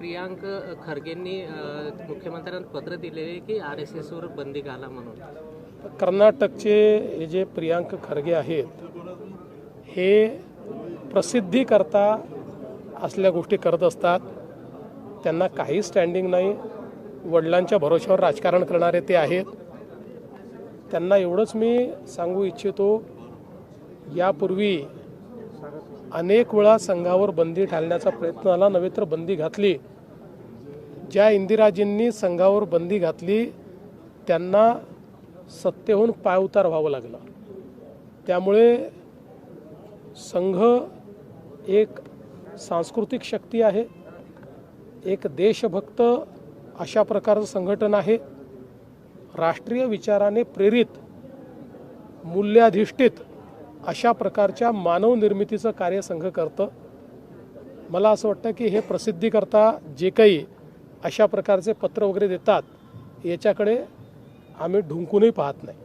प्रियांक खरगेंनी मुख्यमंत्र्यांना पत्र दिलेले की RSSवर बंदी घाला म्हणून। कर्नाटकचे हे जे प्रियांक खरगे आहेत हे प्रसिद्धीकरता असल्या गोष्टी करत असतात। त्यांना काही स्टँडिंग नाही, वडिलांच्या भरोश्यावर राजकारण करणारे ते आहेत। त्यांना एवढंच मी सांगू इच्छितो, यापूर्वी अनेक वेळा संघावर बंदी घालण्याचा प्रयत्न झाला, नव्हे तर बंदी घातली। ज्या इंदिराजींनी संघावर बंदी घातली त्यांना सत्तेहून पायउतार व्हावं लागलं। त्यामुळे संघ एक सांस्कृतिक शक्ती आहे, एक देशभक्त अशा प्रकारचं संघटन आहे। राष्ट्रीय विचाराने प्रेरित, मूल्याधिष्ठित अशा प्रकारच्या मानव निर्मितीचं कार्य संघ करतं। मला असं वाटतं की हे प्रसिद्धीकरता जे काही अशा प्रकारचे पत्र वगैरे देतात याच्याकडे आम्ही ढुंकूनही पाहत नाही।